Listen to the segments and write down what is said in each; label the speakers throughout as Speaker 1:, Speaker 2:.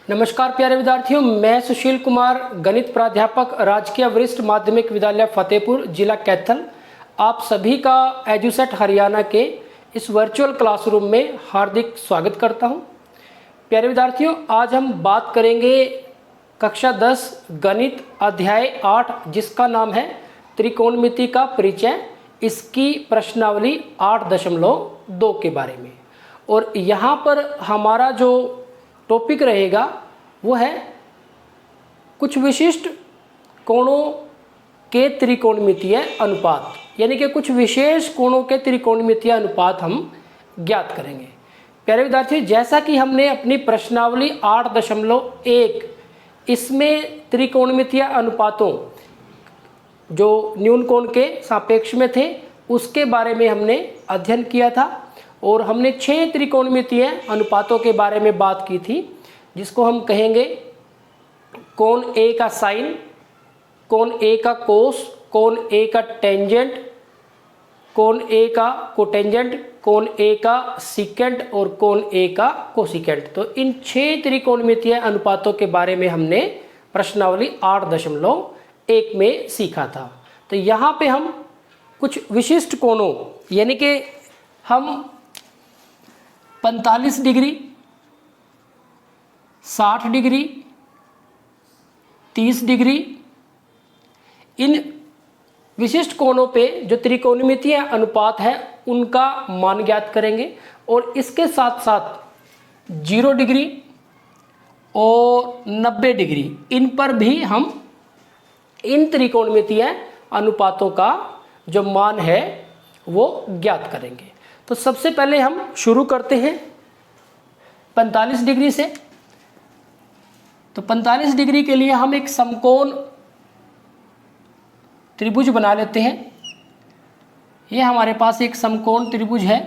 Speaker 1: नमस्कार प्यारे विद्यार्थियों, मैं सुशील कुमार, गणित प्राध्यापक, राजकीय वरिष्ठ माध्यमिक विद्यालय फतेहपुर, जिला कैथल। आप सभी का एजुसेट हरियाणा के इस वर्चुअल क्लासरूम में हार्दिक स्वागत करता हूं। प्यारे विद्यार्थियों, आज हम बात करेंगे कक्षा 10 गणित अध्याय 8, जिसका नाम है त्रिकोणमिति का परिचय। इसकी प्रश्नावली 8.2 के बारे में। और यहाँ पर हमारा जो टॉपिक रहेगा वो है कुछ विशिष्ट कोणों के त्रिकोणमितीय अनुपात, यानी कि कुछ विशेष कोणों के त्रिकोणमितीय अनुपात हम ज्ञात करेंगे। प्यारे विद्यार्थियों, जैसा कि हमने अपनी प्रश्नावली 8.1 इसमें त्रिकोणमितीय अनुपातों जो न्यून कोण के सापेक्ष में थे उसके बारे में हमने अध्ययन किया था। और हमने 6 त्रिकोणमितीय अनुपातों के बारे में बात की थी, जिसको हम कहेंगे कोण ए का साइन, कोण ए का कोस, कोण ए का टेंजेंट, कोण ए का कोटेंजेंट, कोण ए का सीकेंट और कोण ए का कोसिकेंट। तो इन 6 त्रिकोणमितीय अनुपातों के बारे में हमने प्रश्नावली 8.1 में सीखा था। तो यहाँ पे हम कुछ विशिष्ट कोणों, यानी कि हम 45 डिग्री, 60 डिग्री, 30 डिग्री, इन विशिष्ट कोणों पे जो त्रिकोणमितीय अनुपात है उनका मान ज्ञात करेंगे। और इसके साथ साथ 0 डिग्री और 90 डिग्री, इन पर भी हम इन त्रिकोणमितीय अनुपातों का जो मान है वो ज्ञात करेंगे। तो सबसे पहले हम शुरू करते हैं 45 डिग्री से। तो 45 डिग्री के लिए हम एक समकोण त्रिभुज बना लेते हैं। ये हमारे पास एक समकोण त्रिभुज है,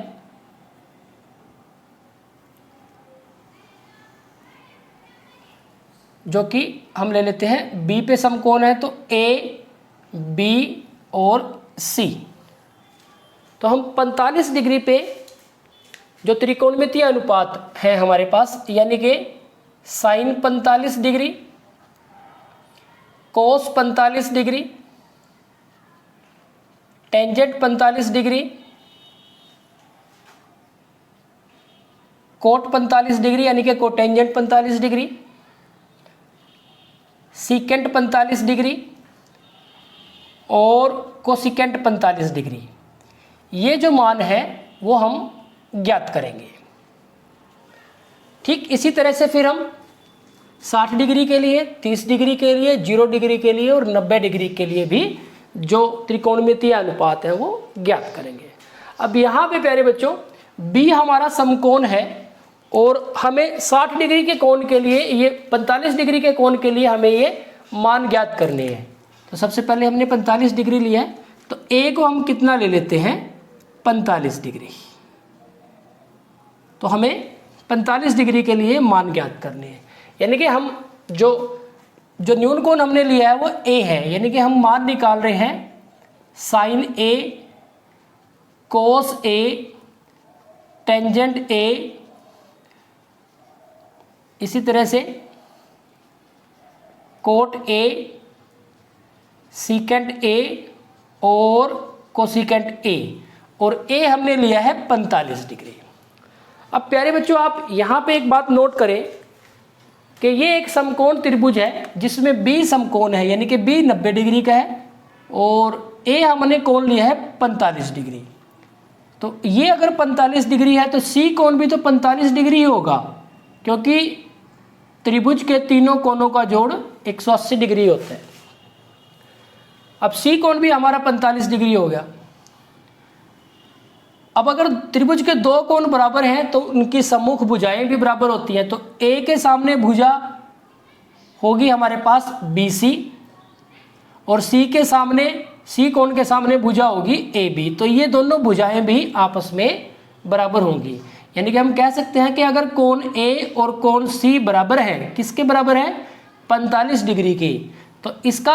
Speaker 1: जो कि हम ले लेते हैं बी पे समकोण है, तो ए, बी और सी। तो हम 45 डिग्री पे जो त्रिकोणमितीय अनुपात है हमारे पास, यानी कि sine 45 degree, cos 45 degree, tangent 45 degree, cot 45 degree यानी कि कोटेंजेंट 45 डिग्री, सीकेंट 45 डिग्री और कोसिकेंट 45 डिग्री, ये जो मान है वो हम ज्ञात करेंगे। ठीक इसी तरह से फिर हम 60 डिग्री के लिए, 30 डिग्री के लिए, 0 डिग्री के लिए और 90 डिग्री के लिए भी जो त्रिकोणमितीय अनुपात है वो ज्ञात करेंगे। अब यहाँ पे प्यारे बच्चों, बी हमारा समकोण है और हमें 60 डिग्री के कोण के लिए, ये 45 डिग्री के कोण के लिए हमें ये मान ज्ञात करने हैं। तो सबसे पहले हमने 45 डिग्री लिया है, तो ए को हम कितना ले लेते हैं, 45 डिग्री। तो हमें 45 डिग्री के लिए मान ज्ञात करने हैं, यानी कि हम जो न्यून कोण हमने लिया है वो ए है, यानी कि हम मान निकाल रहे हैं साइन ए, कोस ए, टेंजेंट ए, इसी तरह से कोट ए, सीकेंट ए और कोसिकेंट ए, और ए हमने लिया है 45 डिग्री। अब प्यारे बच्चों, आप यहाँ पे एक बात नोट करें कि ये एक समकोण त्रिभुज है जिसमें बी समकोण है, यानी कि बी 90 डिग्री का है और ए हमने कोण लिया है 45 डिग्री। तो ये अगर 45 डिग्री है तो सी कोण भी तो 45 डिग्री ही होगा, क्योंकि त्रिभुज के तीनों कोणों का जोड़ 180 डिग्री होता है। अब सी कोण भी हमारा 45 डिग्री हो गया। अब अगर त्रिभुज के 2 कोण बराबर हैं तो उनकी सम्मुख भुजाएं भी बराबर होती हैं। तो ए के सामने भुजा होगी हमारे पास BC और सी कोण के सामने भुजा होगी AB। तो ये दोनों भुजाएं भी आपस में बराबर होंगी, यानी कि हम कह सकते हैं कि अगर कोण A और कोण C बराबर है, किसके बराबर है, 45 डिग्री की, तो इसका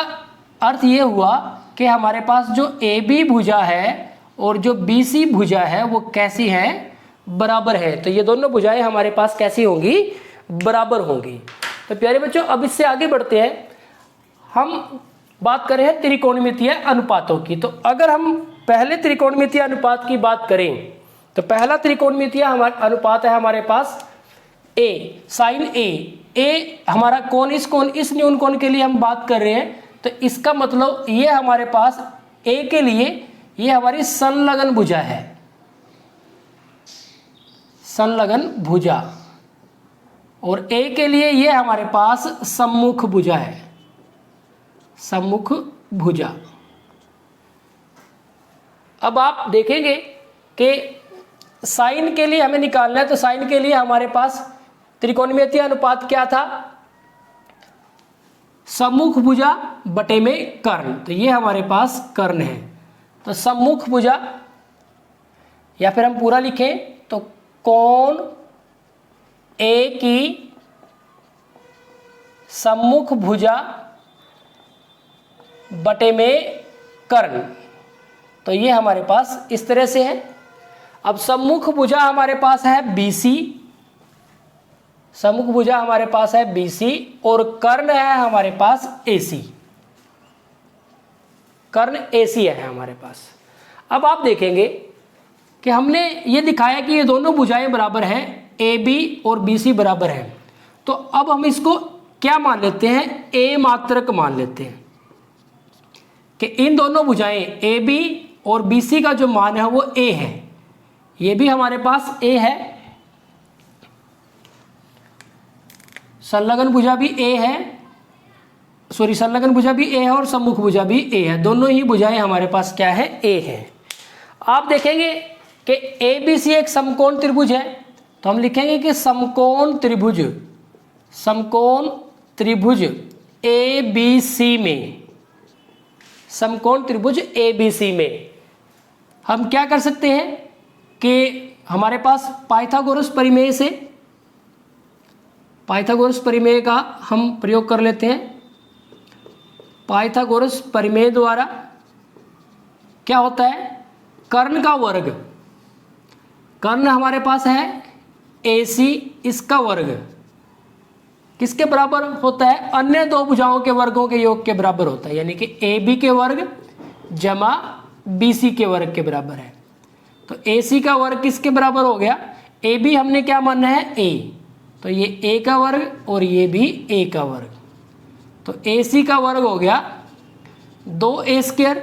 Speaker 1: अर्थ ये हुआ कि हमारे पास जो AB भुजा है और जो BC भुजा है वो कैसी है, बराबर है। तो ये दोनों भुजाएं हमारे पास कैसी होंगी, बराबर होंगी। तो प्यारे बच्चों अब इससे आगे बढ़ते हैं, हम बात कर रहे हैं त्रिकोणमितीय अनुपातों की। तो अगर हम पहले त्रिकोणमितीय अनुपात की बात करें तो पहला त्रिकोणमितीय हमारा अनुपात है हमारे पास ए, साइन ए हमारा कोण इस न्यून कोण के लिए हम बात कर रहे हैं, तो इसका मतलब ये हमारे पास ए के लिए ये हमारी संलग्न भुजा है, संलग्न भुजा, और ए के लिए ये हमारे पास सम्मुख भुजा है, सम्मुख भुजा। अब आप देखेंगे कि साइन के लिए हमें निकालना है, तो साइन के लिए हमारे पास त्रिकोणमितीय अनुपात क्या था, सम्मुख भुजा बटे में कर्ण, तो ये हमारे पास कर्ण है। तो सम्मुख भुजा, या फिर हम पूरा लिखें तो कोण ए की सम्मुख भुजा बटे में कर्ण, तो ये हमारे पास इस तरह से है। अब सम्मुख भुजा हमारे पास है BC, सम्मुख भुजा हमारे पास है BC और कर्ण है हमारे पास AC, कर्ण AC है हमारे पास। अब आप देखेंगे कि हमने ये दिखाया कि ये दोनों भुजाएं बराबर हैं, AB और BC बराबर हैं, तो अब हम इसको क्या मान लेते हैं, A मात्रक मान लेते हैं कि इन दोनों भुजाएं AB और BC का जो मान है वो A है, ये भी हमारे पास A है, संलग्न भुजा भी A है, संलग्न भुजा भी A है और सम्मुख भुजा भी A है, दोनों ही भुजाएं हमारे पास क्या है, A है। आप देखेंगे कि ABC एक समकोण त्रिभुज है, तो हम लिखेंगे कि समकोण त्रिभुज, समकोण त्रिभुज ABC में, समकोण त्रिभुज ABC में हम क्या कर सकते हैं कि हमारे पास पाइथागोरस परिमेय से, पाइथागोरस परिमेय का हम प्रयोग कर लेते हैं। पाइथागोरस परिमेय द्वारा क्या होता है, कर्ण का वर्ग, कर्ण हमारे पास है AC, इसका वर्ग किसके बराबर होता है, अन्य दो भुजाओं के वर्गों के योग के बराबर होता है, यानी कि AB के वर्ग जमा BC के वर्ग के बराबर है। तो AC का वर्ग किसके बराबर हो गया, AB हमने क्या माना है A, तो ये A का वर्ग और ये भी A का वर्ग, तो AC का वर्ग हो गया 2A²,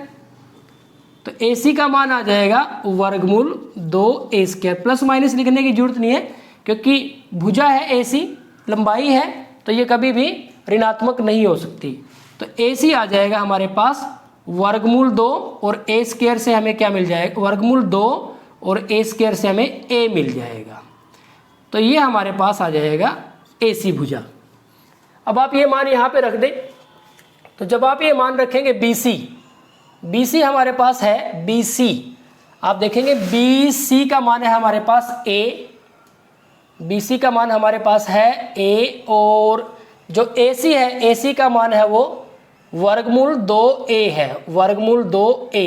Speaker 1: तो AC का मान आ जाएगा वर्गमूल 2A²। प्लस माइनस लिखने की जरूरत नहीं है क्योंकि भुजा है AC, लंबाई है, तो ये कभी भी ऋणात्मक नहीं हो सकती। तो AC आ जाएगा हमारे पास वर्गमूल 2 और A² से हमें क्या मिल जाएगा, वर्गमूल 2 और A² से हमें A मिल जाएगा, तो ये हमारे पास आ जाएगा AC भुजा। अब आप ये मान यहाँ पे रख दें, तो जब आप ये मान रखेंगे BC हमारे पास है BC, आप देखेंगे BC का मान है हमारे पास A, BC का मान हमारे पास है A, और जो AC है AC का मान है वो वर्गमूल 2A है, वर्गमूल 2A।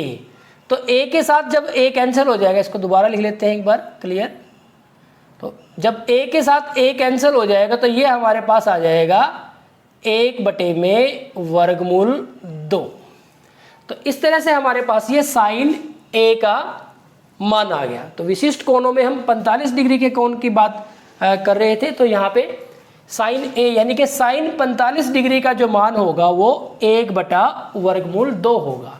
Speaker 1: तो A के साथ जब A कैंसिल हो जाएगा, इसको दोबारा लिख लेते हैं एक बार, क्लियर। तो जब A के साथ A कैंसिल हो जाएगा तो ये हमारे पास आ जाएगा 1 बटे में वर्गमूल 2। तो इस तरह से हमारे पास ये साइन A का मान आ गया। तो विशिष्ट कोणों में हम 45 डिग्री के कोण की बात कर रहे थे, तो यहाँ पे साइन A यानी कि साइन 45 डिग्री का जो मान होगा वो 1 बटा वर्गमूल 2 होगा।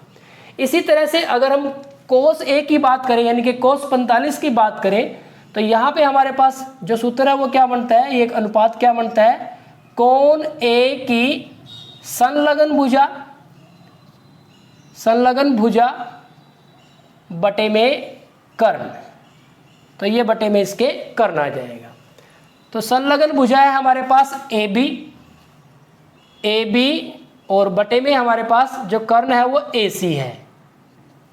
Speaker 1: इसी तरह से अगर हम कोस A की बात करें यानी कि कोस 45 की बात करें, तो यहाँ पे हमारे पास जो सूत्र है वो क्या बनता है, ये एक अनुपात क्या बनता है, कोण A की संलग्न भुजा बटे में कर्ण, तो ये बटे में इसके कर्ण आ जाएगा। तो संलग्न भुजा है हमारे पास AB और बटे में हमारे पास जो कर्ण है वो AC है।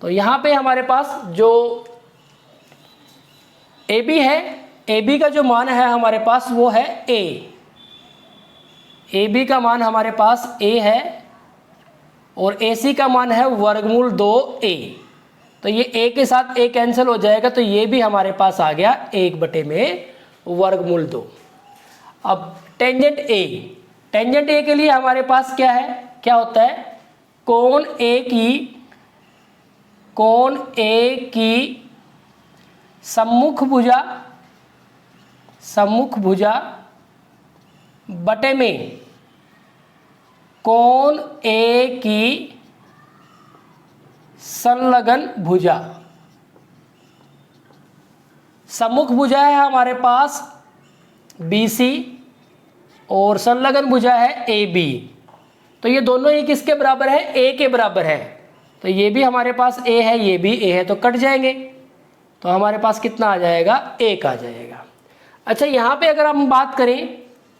Speaker 1: तो यहाँ पे हमारे पास जो AB है, AB का जो मान है हमारे पास वो है A, AB का मान हमारे पास A है और AC का मान है वर्गमूल 2A। तो ये A के साथ A कैंसिल हो जाएगा, तो ये भी हमारे पास आ गया 1 बटे में वर्गमूल 2। अब टेंजेंट A, टेंजेंट ए के लिए हमारे पास क्या है, क्या होता है, कोण ए की सम्मुख भुजा बटे में कोण ए की संलग्न भुजा। सम्मुख भुजा है हमारे पास BC और संलग्न भुजा है AB। तो ये दोनों ही किसके बराबर है, A के बराबर है। तो ये भी हमारे पास A है, ये भी A है, तो कट जाएंगे। तो हमारे पास कितना आ जाएगा, 1 आ जाएगा। अच्छा, यहाँ पे अगर हम बात करें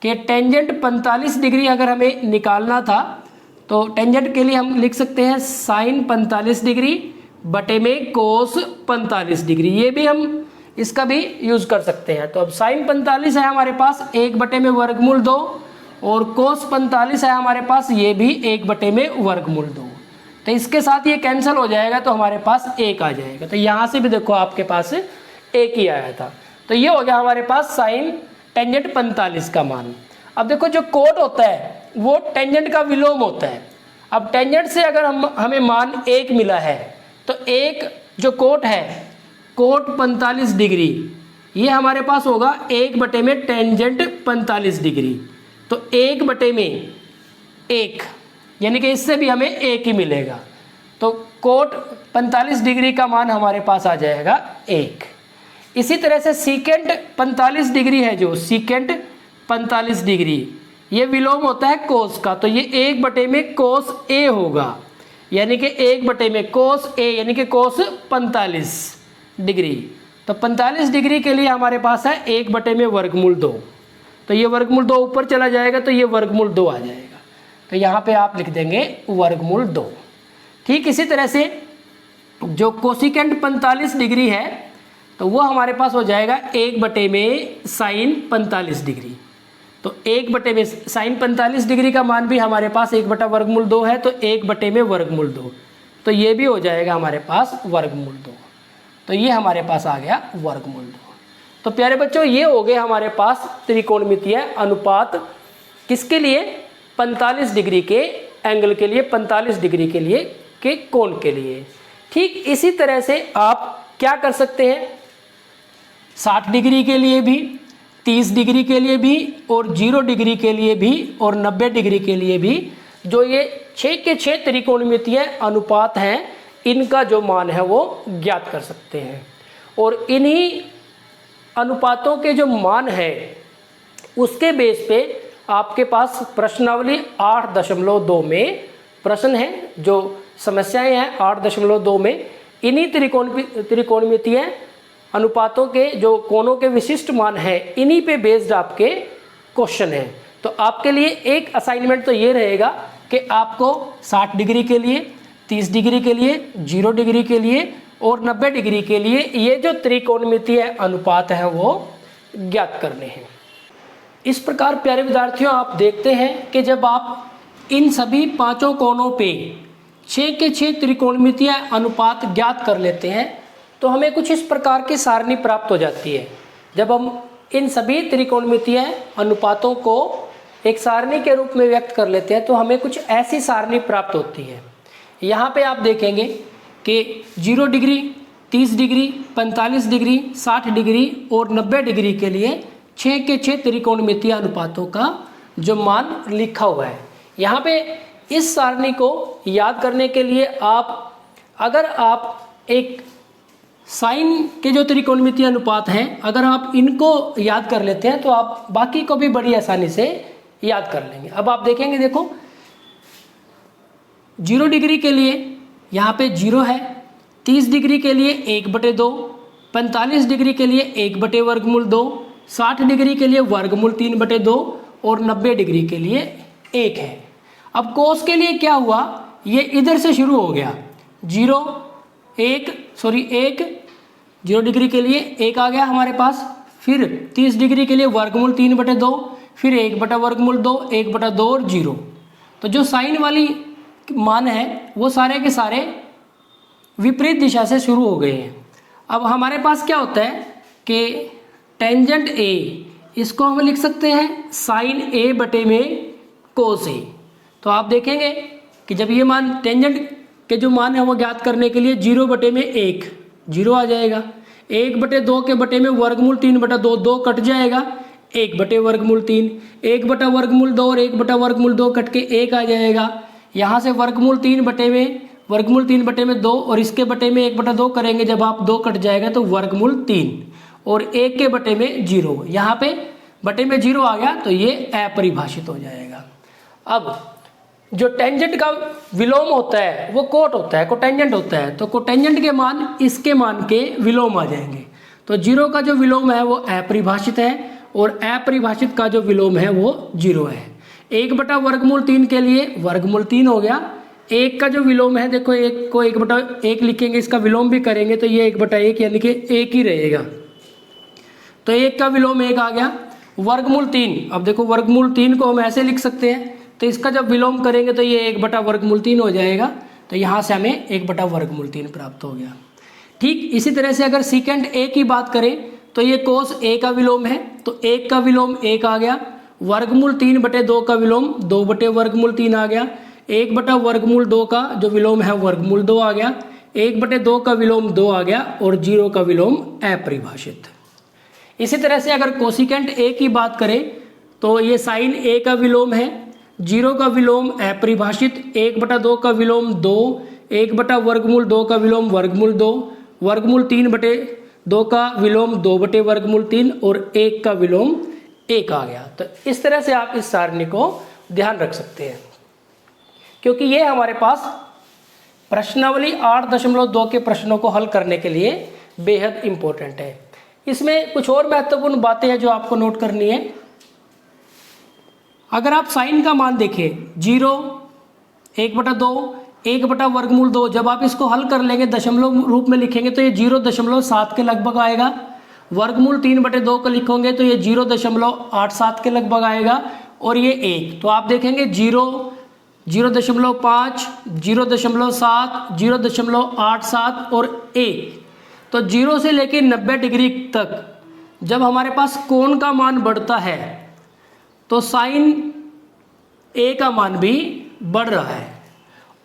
Speaker 1: कि टेंजेंट 45 डिग्री अगर हमें निकालना था, तो टेंजेंट के लिए हम लिख सकते हैं साइन 45 डिग्री बटे में कोस 45 डिग्री। ये भी हम इसका भी यूज कर सकते हैं। तो अब साइन 45 है हमारे पास 1 बटे में वर्गमूल 2 और कोस 45 है हमारे पास, ये भी 1 बटे में वर्गमूल 2। तो इसके साथ ये कैंसिल हो जाएगा, तो हमारे पास 1 आ जाएगा। तो यहाँ से भी देखो आपके पास 1 ही आया था। तो ये हो गया हमारे पास साइन टेंजेंट 45 का मान। अब देखो जो कोट होता है वो टेंजेंट का विलोम होता है। अब टेंजेंट से अगर हमें मान 1 मिला है, तो एक जो कोट है, कोट 45 डिग्री, ये हमारे पास होगा 1 बटे में टेंजेंट 45 डिग्री। तो 1 बटे में 1, यानी कि इससे भी हमें 1 ही मिलेगा। तो कोट 45 डिग्री का मान हमारे पास आ जाएगा 1। इसी तरह से सीकेंट 45 डिग्री है, जो सीकेंट 45 डिग्री, ये विलोम होता है कोस का। तो ये 1 बटे में कोस A होगा, यानी कि 1 बटे में कोस A, यानी कि कोस 45 डिग्री। तो 45 डिग्री के लिए हमारे पास है 1 बटे में वर्गमूल 2। तो ये वर्गमूल 2 ऊपर चला जाएगा, तो ये वर्गमूल 2 आ जाएगा। तो यहाँ पे आप लिख देंगे वर्गमूल 2। ठीक इसी तरह से जो कोसिकेंट 45 डिग्री है, तो वो हमारे पास हो जाएगा 1 बटे में साइन 45 डिग्री। तो 1 बटे में साइन 45 डिग्री का मान भी हमारे पास 1 बटा वर्गमूल 2 है, तो 1 बटे में वर्गमूल 2। तो ये भी हो जाएगा हमारे पास वर्गमूल 2। तो ये हमारे पास आ गया वर्गमूल 2। तो प्यारे बच्चों, ये हो गए हमारे पास त्रिकोणमितीय अनुपात, किसके लिए, 45 डिग्री के एंगल के लिए, 45 डिग्री के लिए के कोण के लिए। ठीक इसी तरह से आप क्या कर सकते हैं, 60 डिग्री के लिए भी, 30 डिग्री के लिए भी, और 0 डिग्री के लिए भी, और 90 डिग्री के लिए भी, जो ये 6 के 6 त्रिकोणमितीय अनुपात हैं, इनका जो मान है वो ज्ञात कर सकते हैं। और इन्हीं अनुपातों के जो मान है उसके बेस पे आपके पास प्रश्नावली 8.2 में प्रश्न है, जो समस्याएं हैं 8.2 में, इन्हीं त्रिकोणमितीय अनुपातों के जो कोणों के विशिष्ट मान है, इन्हीं पे बेस्ड आपके क्वेश्चन है। तो आपके लिए एक असाइनमेंट तो ये रहेगा कि आपको 60 डिग्री के लिए, 30 डिग्री के लिए, 0 डिग्री के लिए और 90 डिग्री के लिए ये जो त्रिकोणमितीय अनुपात है वो ज्ञात करने हैं। इस प्रकार प्यारे विद्यार्थियों, आप देखते हैं कि जब आप इन सभी पांचों कोणों पे 6 के 6 त्रिकोणमितीय अनुपात ज्ञात कर लेते हैं, तो हमें कुछ इस प्रकार की सारणी प्राप्त हो जाती है। जब हम इन सभी त्रिकोणमितीय अनुपातों को एक सारणी के रूप में व्यक्त कर लेते हैं, तो हमें कुछ ऐसी सारणी प्राप्त होती है। यहाँ पे आप देखेंगे कि 0 डिग्री, 30 डिग्री, 45 डिग्री, 60 डिग्री और 90 डिग्री के लिए 6 के 6 त्रिकोणमितीय अनुपातों का जो मान लिखा हुआ है। यहाँ पे इस सारणी को याद करने के लिए अगर आप एक साइन के जो त्रिकोणमितीय अनुपात हैं, अगर आप इनको याद कर लेते हैं, तो आप बाकी को भी बड़ी आसानी से याद कर लेंगे। अब आप देखेंगे, देखो 0 डिग्री के लिए यहाँ पे 0 है, 30 डिग्री के लिए 1/2, 45 डिग्री के लिए 1 वर्गमूल 2, 60 डिग्री के लिए वर्गमूल 3/2 और 90 डिग्री के लिए 1 है। अब कोस के लिए क्या हुआ, ये इधर से शुरू हो गया, 0 डिग्री के लिए 1 आ गया हमारे पास, फिर 30 डिग्री के लिए वर्गमूल 3/2, फिर 1 वर्गमूल 2, 1/2 और 0। तो जो साइन वाली मान है वो सारे के सारे विपरीत दिशा से शुरू हो गए हैं। अब हमारे पास क्या होता है कि टेंजेंट ए, इसको हम लिख सकते हैं साइन A बटे में कोस ए। तो आप देखेंगे कि जब ये मान टेंजेंट के जो मान है वो ज्ञात करने के लिए 0/1 0 आ जाएगा, 1/2 के बटे में वर्गमूल 3/2 2 कट जाएगा, 1/वर्गमूल 3, 1/वर्गमूल 2 और 1/वर्गमूल 2 कट के 1 आ जाएगा। यहाँ से वर्गमूल 3 में 2 और इसके बटे में 1/2 करेंगे, जब आप 2 कट जाएगा तो वर्गमूल 3 और 1 के बटे में 0, यहाँ पे बटे में 0 आ गया तो ये अपरिभाषित हो जाएगा। अब जो टेंजेंट का विलोम होता है वो कोट होता है, कोटेंजेंट होता है, तो कोटेंजेंट के मान इसके मान के विलोम आ जाएंगे। तो 0 का जो विलोम है वो अपरिभाषित है और अपरिभाषित का जो विलोम है वो 0 है। 1/वर्गमूल 3 के लिए वर्गमूल 3 हो गया। 1 का जो विलोम है, देखो 1 को 1/1 लिखेंगे, इसका विलोम भी करेंगे तो ये 1/1 यानी कि 1 ही रहेगा, तो 1 का विलोम 1 आ गया। वर्गमूल 3, अब देखो वर्गमूल 3 को हम ऐसे लिख सकते हैं, तो इसका जब विलोम करेंगे तो ये 1/वर्गमूल 3 हो जाएगा, तो यहाँ से हमें 1/वर्गमूल 3 प्राप्त हो गया। ठीक इसी तरह से अगर सीकेंट ए की बात करें तो ये कोस ए का विलोम है, तो 1 का विलोम 1 आ गया। वर्गमूल 3/2 का विलोम 2/वर्गमूल 3 आ गया। 1/वर्गमूल 2 का जो विलोम है वर्गमूल 2 आ गया। 1/2 का विलोम 2 आ गया और 0 का विलोम अपरिभाषित। इसी तरह से अगर कोसिकेंट ए की बात करें तो ये साइन ए का विलोम है, 0 का विलोम अपरिभाषित, 1/2 का विलोम 2, 1/वर्गमूल 2 का विलोम वर्गमूल 2, वर्गमूल 3/2 का विलोम 2/वर्गमूल 3 और 1 का विलोम 1 आ गया। तो इस तरह से आप इस सारणी को ध्यान रख सकते हैं, क्योंकि ये हमारे पास प्रश्नावली 8.2 के प्रश्नों को हल करने के लिए बेहद इंपॉर्टेंट है। इसमें कुछ और महत्वपूर्ण बातें हैं जो आपको नोट करनी है। अगर आप साइन का मान देखें 0, 1/2, 1/वर्गमूल 2, जब आप इसको हल कर लेंगे दशमलव रूप में लिखेंगे तो ये 0.7 के लगभग आएगा। वर्गमूल 3/2 को लिखोगे तो ये 0.87 के लगभग आएगा और ये 1, तो आप देखेंगे 0, 0.5, 0.7, 0.87 और 1। तो 0 से लेकर 90 डिग्री तक जब हमारे पास कोण का मान बढ़ता है तो साइन ए का मान भी बढ़ रहा है,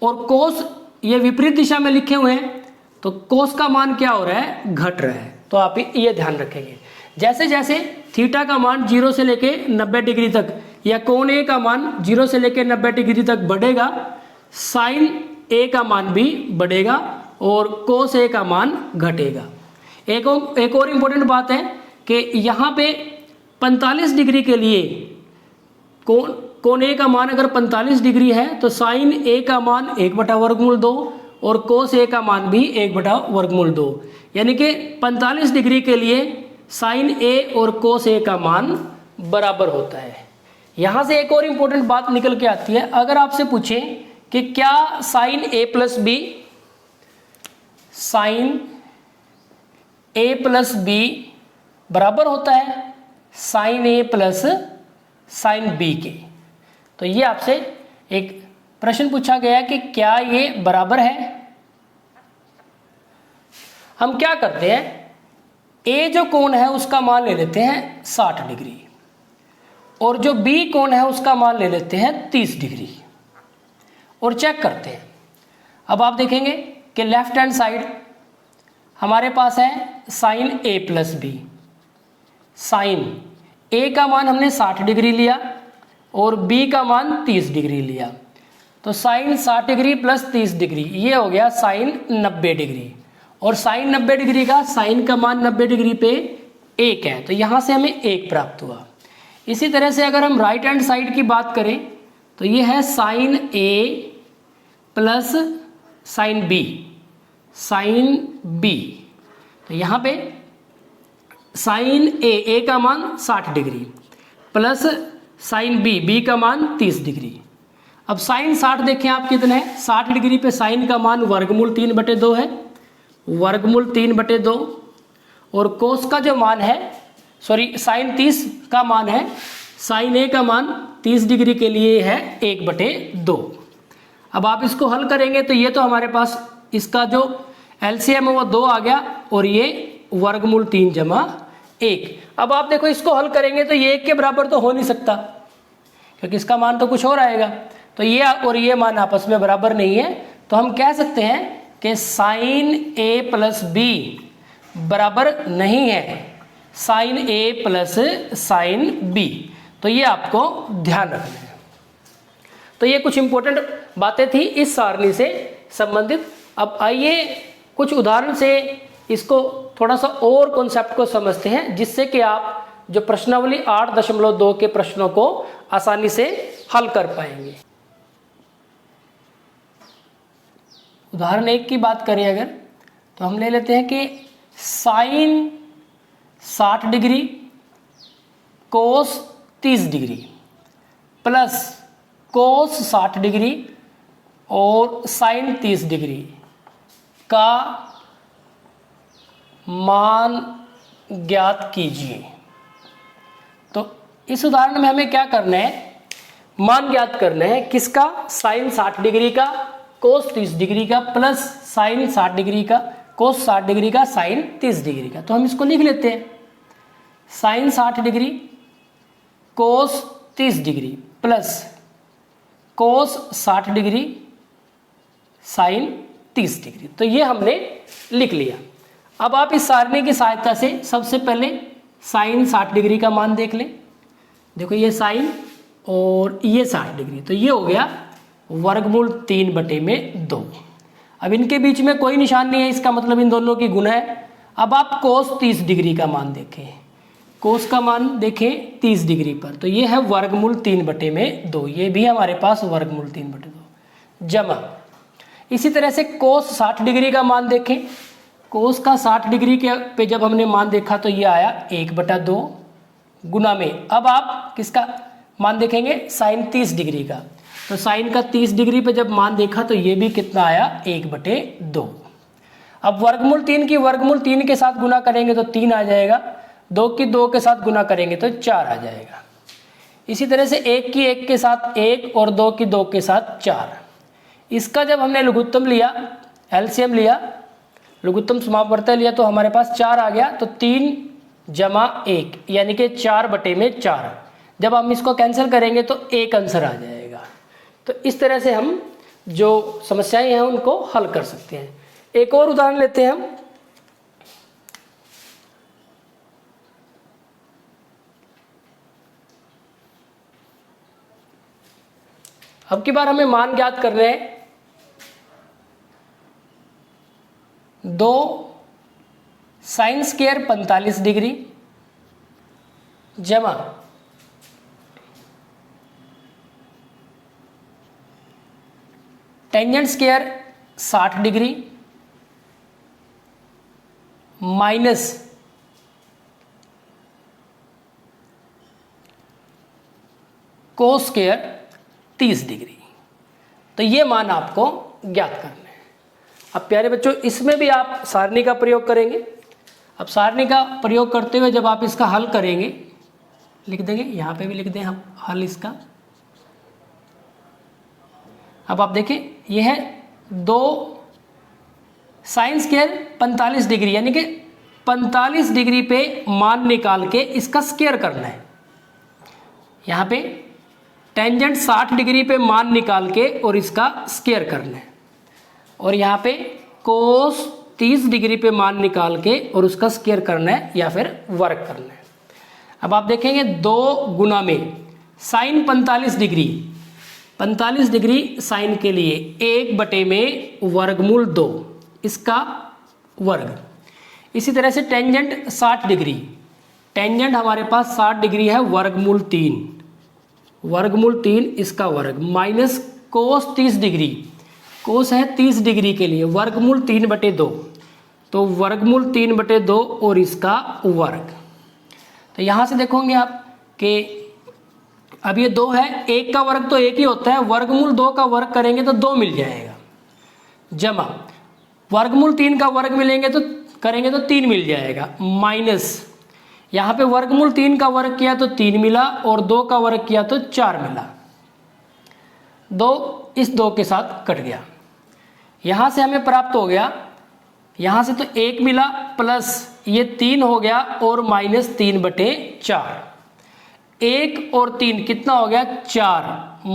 Speaker 1: और कोस ये विपरीत दिशा में लिखे हुए हैं तो कोस का मान क्या हो रहा है, घट रहा है। तो आप ये ध्यान रखेंगे, जैसे जैसे थीटा का मान 0 से लेके 90 डिग्री तक या कोण ए का मान 0 से लेके 90 डिग्री तक बढ़ेगा, साइन ए का मान भी बढ़ेगा और कोस ए का मान घटेगा। एक और इम्पोर्टेंट बात है कि यहाँ पे 45 डिग्री के लिए कोण ए का मान अगर 45 डिग्री है तो साइन ए का मान 1/वर्गमूल 2 और कोस ए का मान भी 1/वर्गमूल 2, यानी कि 45 डिग्री के लिए साइन ए और कोस ए का मान बराबर होता है। यहाँ से एक और इम्पोर्टेंट बात निकल के आती है, अगर आपसे पूछें कि क्या साइन ए प्लस बी बराबर होता है साइन ए प्लस साइन बी के, तो ये आपसे एक प्रश्न पूछा गया है कि क्या ये बराबर है। हम क्या करते हैं, ए जो कोण है उसका मान ले लेते हैं 60 डिग्री और जो बी कोण है उसका मान ले लेते हैं 30 डिग्री और चेक करते हैं। अब आप देखेंगे कि लेफ्ट हैंड साइड हमारे पास है साइन ए प्लस बी। साइन ए का मान हमने 60 डिग्री लिया और बी का मान 30 डिग्री लिया, तो साइन 60 डिग्री प्लस 30 डिग्री ये हो गया साइन 90 डिग्री, और साइन 90 डिग्री का साइन का मान 90 डिग्री पे 1 है, तो यहाँ से हमें 1 प्राप्त हुआ। इसी तरह से अगर हम राइट हैंड साइड की बात करें तो ये है साइन ए प्लस साइन बी, तो यहाँ पे साइन ए का मान 60 डिग्री प्लस साइन बी का मान 30 डिग्री। अब साइन 60 देखें आप कितने हैं, 60 डिग्री पे साइन का मान वर्गमूल 3/2 है, वर्गमूल 3/2, और कोस का जो मान है साइन 30 का मान है, साइन ए का मान 30 डिग्री के लिए है 1/2। अब आप इसको हल करेंगे तो ये तो हमारे पास इसका जो एलसीएम है वो 2 आ गया और ये वर्गमूल 3 जमा 1। अब आप देखो इसको हल करेंगे तो ये 1 के बराबर तो हो नहीं सकता, क्योंकि इसका मान तो कुछ और आएगा। तो ये और ये मान आपस में बराबर नहीं है, तो हम कह सकते हैं कि साइन ए प्लस बी बराबर नहीं है साइन ए प्लस साइन बी। तो ये आपको ध्यान रखना है। तो ये कुछ इंपॉर्टेंट बातें थी इस सारणी से संबंधित। अब आइए कुछ उदाहरण से इसको थोड़ा सा और कॉन्सेप्ट को समझते हैं, जिससे कि आप जो प्रश्नावली 8.2 के प्रश्नों को आसानी से हल कर पाएंगे। उदाहरण 1 की बात करें अगर, तो हम ले लेते हैं कि sine 60 degree cos 30 degree plus cos 60 degree और साइन 30 डिग्री का मान ज्ञात कीजिए। तो इस उदाहरण में हमें क्या करना है, मान ज्ञात करना है किसका, साइन 60 डिग्री का कोस 30 डिग्री का प्लस साइन 60 डिग्री का कोस 60 डिग्री का साइन 30 डिग्री का। तो हम इसको लिख लेते हैं, sine 60 degree cos 30 degree plus cos 60 degree sine 30 degree. तो ये हमने लिख लिया। अब आप इस सारणी की सहायता से सबसे पहले साइन 60 डिग्री का मान देख लें। देखो ये साइन और ये 60 डिग्री, तो ये हो गया वर्गमूल 3/2। अब इनके बीच में कोई निशान नहीं है, इसका मतलब इन दोनों की गुणा है। अब आप कोस 30 डिग्री का मान देखें, कोस का मान देखें 30 डिग्री पर, तो ये है वर्गमूल 3/2। ये भी हमारे पास वर्गमूल 3/2 जमा। इसी तरह से कोस 60 डिग्री का मान देखें, कोस का 60 डिग्री के पे जब हमने मान देखा तो ये आया 1/2 गुना में। अब आप किसका मान देखेंगे, साइन 30 डिग्री का, तो साइन का 30 डिग्री पे जब मान देखा तो ये भी कितना आया 1/2। अब वर्गमूल 3 की वर्गमूल 3 के साथ गुना करेंगे तो 3 आ जाएगा, 2 की 2 के साथ गुना करेंगे तो 4 आ जाएगा। इसी तरह से 1 की 1 के साथ 1 और 2 की 2 के साथ 4। इसका जब हमने लघुत्तम लिया, एलसीएम लिया, लघुत्तम समापवर्तय लिया, तो हमारे पास 4 आ गया। तो 3 जमा 1 यानी कि 4/4। जब हम इसको कैंसिल करेंगे तो 1 आंसर आ जाएगा। तो इस तरह से हम जो समस्याएं हैं उनको हल कर सकते हैं। एक और उदाहरण लेते हैं हम। अब की बार हमें मान ज्ञात करने हैं 2 साइन स्क्वायर 45 डिग्री जमा tangent square 60 degree minus cos square 30 degree. तो ये मान आपको ज्ञात करना है। अब प्यारे बच्चों, इसमें भी आप सारणी का प्रयोग करेंगे। अब सारणी का प्रयोग करते हुए जब आप इसका हल करेंगे, लिख देंगे, यहाँ पे भी लिख दें हम हल इसका। अब आप देखें, यह है 2 साइन स्क्वायर 45 डिग्री यानी कि 45 डिग्री पे मान निकाल के इसका स्क्वायर करना है। यहाँ पे टेंजेंट 60 डिग्री पे मान निकाल के और इसका स्क्वायर करना है, और यहाँ पे कोस 30 डिग्री पे मान निकाल के और उसका स्क्वायर करना है या फिर वर्ग करना है। अब आप देखेंगे 2 गुना में साइन 45 डिग्री साइन के लिए 1 में वर्गमूल 2 इसका वर्ग। इसी तरह से टेंजेंट 60 डिग्री, टेंजेंट हमारे पास 60 डिग्री है, वर्गमूल 3 इसका वर्ग माइनस कोस 30 डिग्री, कोस है 30 डिग्री के लिए वर्गमूल 3/2, तो वर्गमूल 3/2 और इसका वर्ग। तो यहाँ से देखोगे आप कि अब ये 2 है, 1 का वर्ग तो 1 ही होता है, वर्गमूल 2 का वर्ग करेंगे तो 2 मिल जाएगा, जमा वर्गमूल 3 का वर्ग मिलेंगे तो करेंगे तो 3 मिल जाएगा, माइनस यहाँ पे वर्गमूल 3 का वर्ग किया तो 3 मिला और 2 का वर्ग किया तो 4 मिला, 2 इस 2 के साथ कट गया। यहाँ से हमें प्राप्त हो गया, यहाँ से तो 1 मिला प्लस ये 3 हो गया और माइनस 3/4। 1 और 3 कितना हो गया 4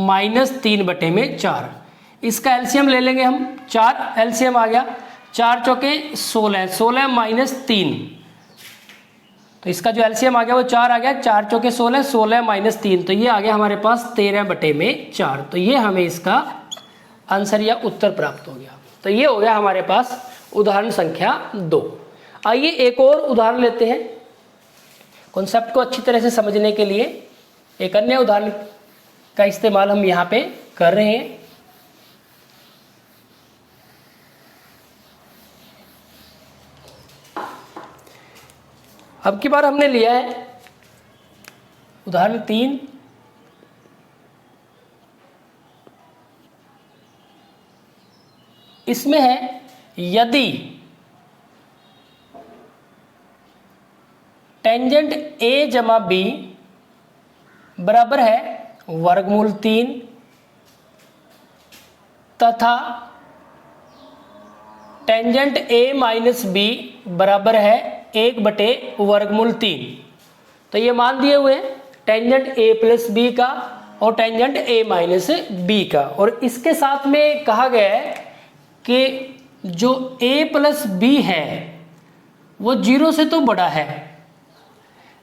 Speaker 1: माइनस 3/4। इसका एलसीएम ले लेंगे हम, 4 एलसीएम आ गया, 4 चौके 16, 16 माइनस 3, तो इसका जो एलसीएम आ गया वो 4 आ गया, 4 चौके 16, 16 माइनस 3, तो ये आ गया हमारे पास 13/4। तो ये हमें इसका आंसर या उत्तर प्राप्त हो गया। तो ये हो गया हमारे पास उदाहरण संख्या 2। आइए एक और उदाहरण लेते हैं कॉन्सेप्ट को अच्छी तरह से समझने के लिए। एक अन्य उदाहरण का इस्तेमाल हम यहाँ पे कर रहे हैं। अब की बार हमने लिया है उदाहरण 3। इसमें है यदि टेंजेंट ए जमा बी बराबर है वर्गमूल 3 तथा टेंजेंट ए माइनस बी बराबर है 1/√3। तो ये मान दिए हुए हैं टेंजेंट ए प्लस बी का और टेंजेंट ए माइनस बी का, और इसके साथ में कहा गया है कि जो ए प्लस बी है वो 0 से तो बड़ा है,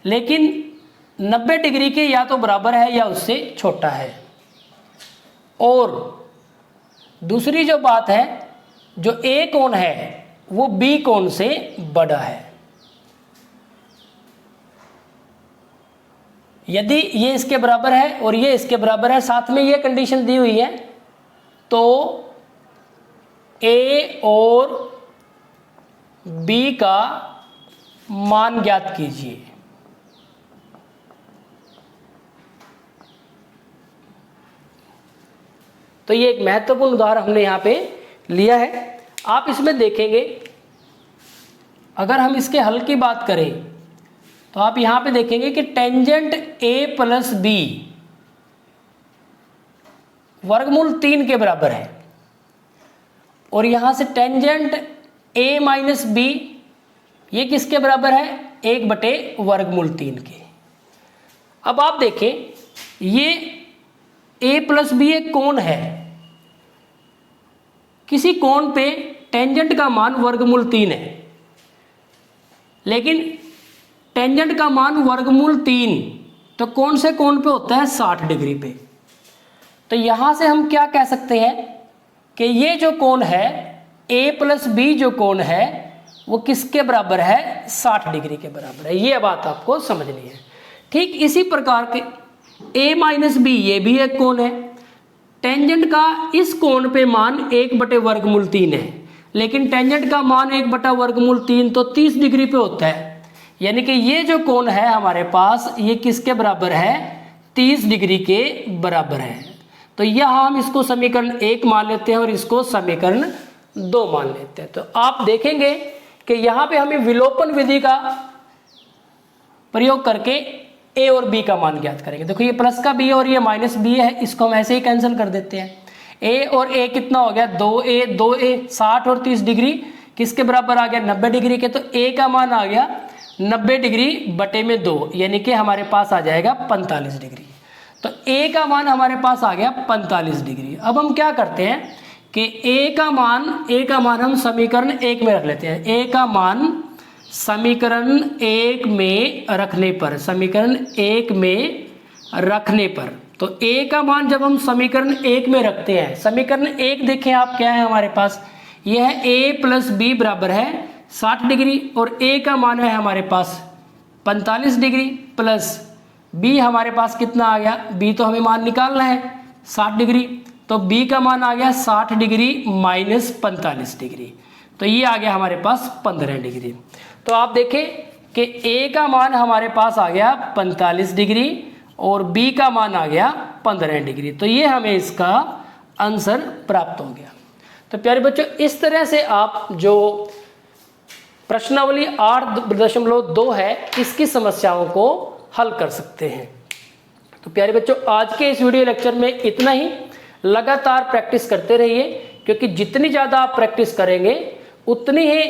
Speaker 1: लेकिन 90 डिग्री के या तो बराबर है या उससे छोटा है। और दूसरी जो बात है, जो ए कोण है वो बी कोण से बड़ा है। यदि ये इसके बराबर है और ये इसके बराबर है, साथ में ये कंडीशन दी हुई है, तो ए और बी का मान ज्ञात कीजिए। तो ये एक महत्वपूर्ण उदाहरण हमने यहाँ पे लिया है। आप इसमें देखेंगे, अगर हम इसके हल की बात करें तो आप यहाँ पे देखेंगे कि टेंजेंट ए प्लस बी वर्गमूल 3 के बराबर है, और यहाँ से टेंजेंट ए माइनस बी ये किसके बराबर है 1/√3 के। अब आप देखें, ये ए प्लस बी एक कोण है, किसी कोण पे टेंजेंट का मान वर्गमूल 3 है, लेकिन टेंजेंट का मान वर्गमूल 3 तो कौन से कोण पे होता है 60 डिग्री पे। तो यहां से हम क्या कह सकते हैं कि ये जो कोण है ए प्लस बी जो कोण है वो किसके बराबर है 60 डिग्री के बराबर है। ये बात आपको समझनी है। ठीक इसी प्रकार के ए माइनस बी ये भी एक कोण है, टेंजेंट का इस कोण पे मान 1/√3 है, लेकिन टेंजेंट का मान 1/√3 तो 30 डिग्री पे होता है, यानी कि ये जो कोण है हमारे पास ये किसके बराबर है 30 डिग्री के बराबर है। तो यहाँ हम इसको समीकरण 1 मान लेते हैं और इसको समीकरण 2 मान लेते हैं। तो आप देखेंगे कि यहाँ पे हमें विलोपन विधि का प्रयोग करके ए और बी का मान ज्ञात करेंगे। देखो ये प्लस का बी और ये माइनस बी है, इसको हम ऐसे ही कैंसिल कर देते हैं। ए और ए कितना हो गया 2a 60 और 30 डिग्री किसके बराबर आ गया 90 डिग्री के। तो ए का मान आ गया 90 डिग्री बटे में 2, यानी कि हमारे पास आ जाएगा 45 डिग्री। तो ए का मान हमारे पास आ गया 45 डिग्री। अब हम क्या करते हैं कि ए का मान हम समीकरण 1 में रख लेते हैं। ए का मान समीकरण 1 में रखने पर तो ए का मान जब हम समीकरण 1 में रखते हैं, समीकरण 1 देखें आप क्या है हमारे पास, यह है ए प्लस बी बराबर है 60 डिग्री और ए का मान है हमारे पास 45 डिग्री प्लस बी हमारे पास कितना आ गया, बी तो हमें मान निकालना है 60 डिग्री, तो बी का मान आ गया 60 डिग्री माइनस 45 डिग्री, तो ये आ गया हमारे पास 15 डिग्री। तो आप देखें कि ए का मान हमारे पास आ गया 45 डिग्री और बी का मान आ गया 15 डिग्री। तो ये हमें इसका आंसर प्राप्त हो गया। तो प्यारे बच्चों, इस तरह से आप जो प्रश्नावली 8.2 है इसकी समस्याओं को हल कर सकते हैं। तो प्यारे बच्चों, आज के इस वीडियो लेक्चर में इतना ही। लगातार प्रैक्टिस करते रहिए, क्योंकि जितनी ज़्यादा आप प्रैक्टिस करेंगे उतनी ही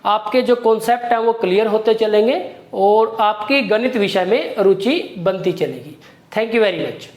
Speaker 1: आपके जो कॉन्सेप्ट हैं वो क्लियर होते चलेंगे और आपकी गणित विषय में रुचि बनती चलेगी। Thank you very much.